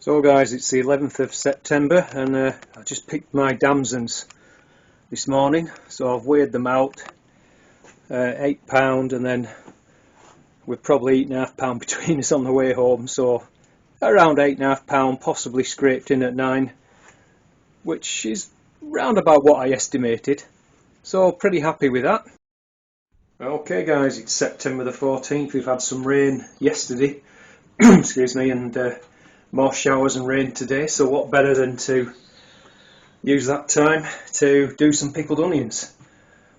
So guys, it's the 11th of September and I just picked my damsons this morning, so I've weighed them out, £8, and then we're probably eating £1/2 between us on the way home, so around £8.5, possibly scraped in at 9, which is round about what I estimated, so pretty happy with that. Okay guys, it's September the 14th, we've had some rain yesterday, excuse me, and more showers and rain today, so what better than to use that time to do some pickled onions.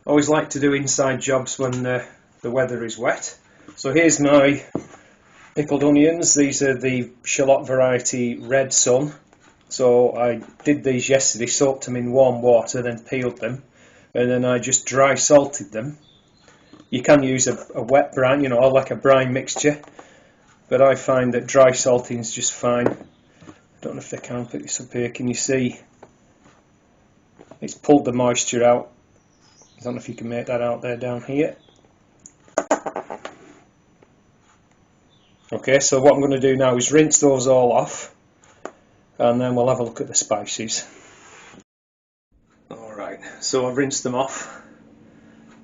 I always like to do inside jobs when the weather is wet. So here's my pickled onions. These are the shallot variety Red Sun. So I did these yesterday, soaked them in warm water, then peeled them, and then I just dry salted them. You can use a wet brine, or like a brine mixture, but I find that dry salting is just fine. I don't know if I can pick this up here. Can you see? It's pulled the moisture out. I don't know if you can make that out there down here. Okay, so what I'm going to do now is rinse those all off, and then we'll have a look at the spices. Alright, so I've rinsed them off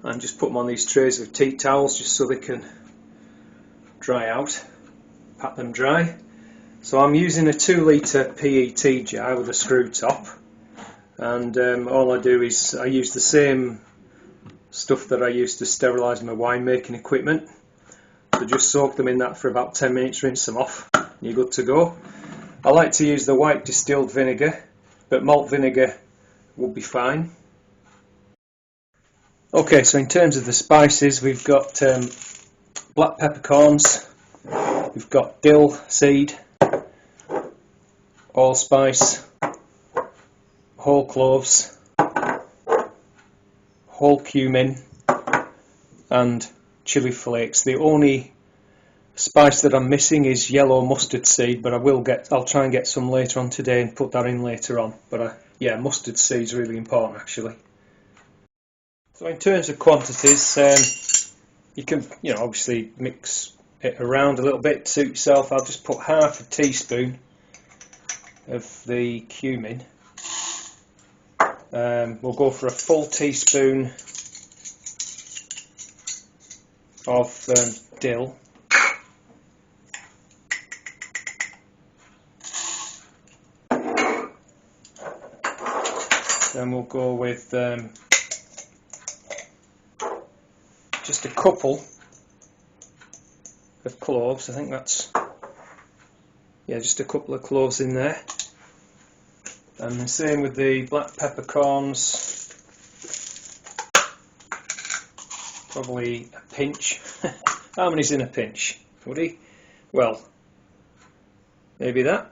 and just put them on these trays of tea towels just so they can dry out. Pat them dry. So I'm using a 2 litre PET jar with a screw top, and all I do is I use the same stuff that I use to sterilise my winemaking equipment. So just soak them in that for about 10 minutes, rinse them off, and you're good to go. I like to use the white distilled vinegar, but malt vinegar would be fine. Okay, so in terms of the spices, we've got black peppercorns, we've got dill seed, allspice, whole cloves, whole cumin, and chili flakes. The only spice that I'm missing is yellow mustard seed, but I'll try and get some later on today and put that in later on. But yeah, mustard seed is really important actually. So in terms of quantities, you can obviously mix it around a little bit, suit yourself. I'll just put half a teaspoon of the cumin. We'll go for a full teaspoon of dill. Then we'll go with just a couple of cloves. I think that's, yeah, just a couple of cloves in there. And the same with the black peppercorns, probably a pinch. How many's in a pinch, Woody? Well, maybe that.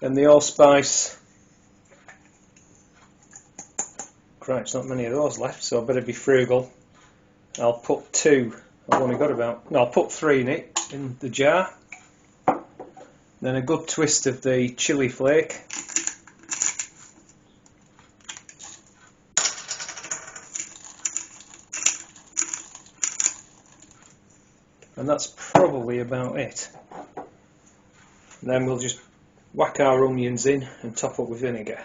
And the allspice, cripes, not many of those left, so I better be frugal. I'll put 2, I've only got about, no, I'll put 3 in it, in the jar. Then a good twist of the chili flake. And that's probably about it. And then we'll just whack our onions in and top up with vinegar.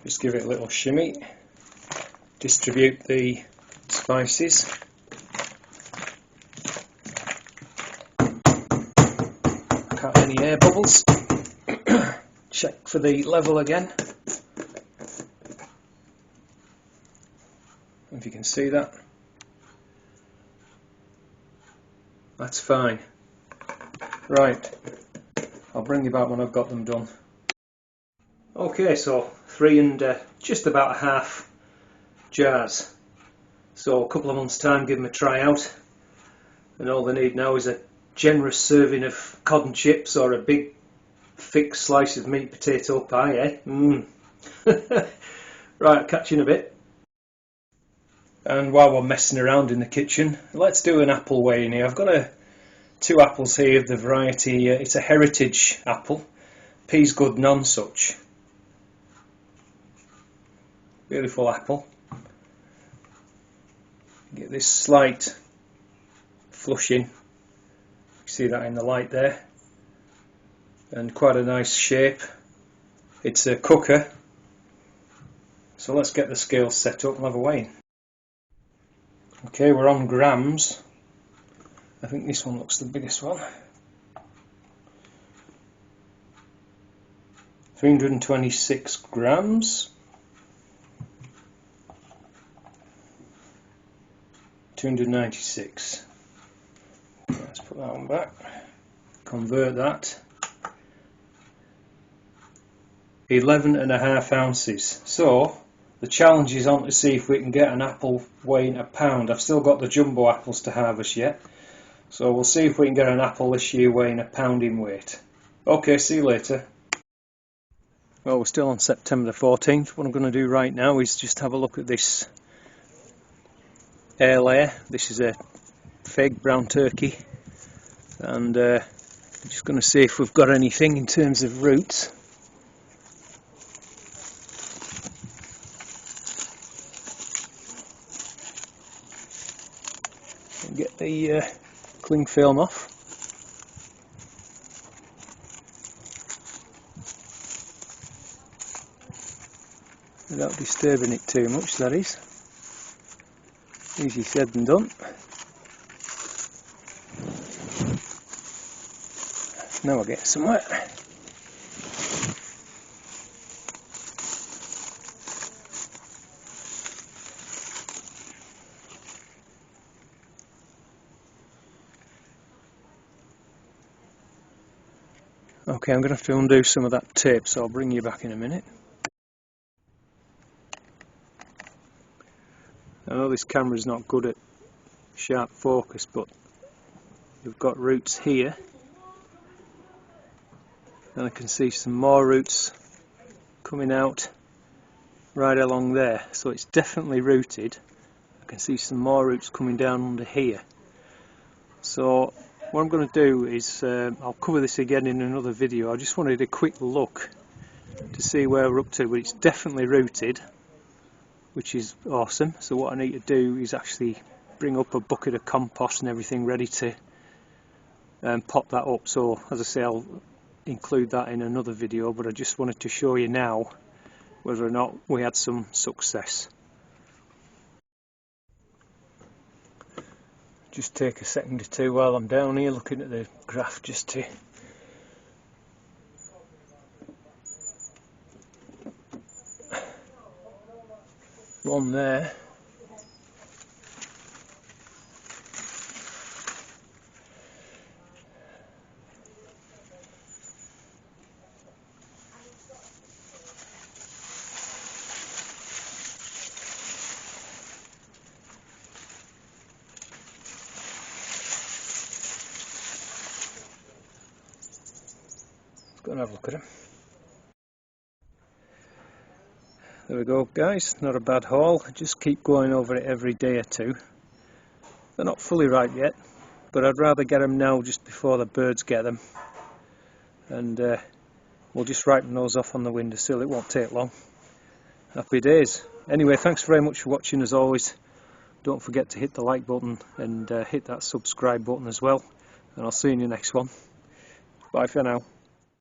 Just give it a little shimmy, distribute the spices. Cut any air bubbles. Check for the level again. If you can see that. That's fine. Right, I'll bring you back when I've got them done. Okay, so 3 and just about a half jars. So a couple of months' time, give them a try out, and all they need now is a generous serving of cod and chips or a big thick slice of meat potato pie, eh? Right, I'll catch you in a bit. And while we're messing around in the kitchen, let's do an apple weighing here. I've got two apples here of the variety, it's a heritage apple, Peasgood nonsuch. Beautiful apple. Get this slight flushing, you see that in the light there, and quite a nice shape. It's a cooker, so let's get the scales set up and have a weigh. Okay, we're on grams. I think this one looks the biggest one. 326 grams. 296. Let's put that one back. Convert that. 11.5 ounces. So the challenge is on to see if we can get an apple weighing a pound. I've still got the jumbo apples to harvest yet, so we'll see if we can get an apple this year weighing a pound in weight. Okay, see you later. Well, we're still on September the 14th. What I'm going to do right now is just have a look at this air layer. This is a fig brown turkey, and I'm just going to see if we've got anything in terms of roots. Get the cling film off. Without disturbing it too much, that is. Easy said than done. Now I'll get somewhere. Okay, I'm going to have to undo some of that tape, so I'll bring you back in a minute. I know this camera's not good at sharp focus, but we've got roots here, and I can see some more roots coming out right along there, so it's definitely rooted. I can see some more roots coming down under here. So what I'm going to do is I'll cover this again in another video. I just wanted a quick look to see where we're up to, but it's definitely rooted, which is awesome. So what I need to do is actually bring up a bucket of compost and everything ready to pot that up. So as I say, I'll include that in another video, but I just wanted to show you now whether or not we had some success. Just take a second or two while I'm down here looking at the graph just to one there. Go and have a look at them. There we go, guys, not a bad haul. Just keep going over it every day or two. They're not fully ripe yet, but I'd rather get them now just before the birds get them, and we'll just ripen those off on the windowsill. It won't take long. Happy days. Anyway, thanks very much for watching as always. Don't forget to hit the like button and hit that subscribe button as well, and I'll see you in the next one. Bye for now.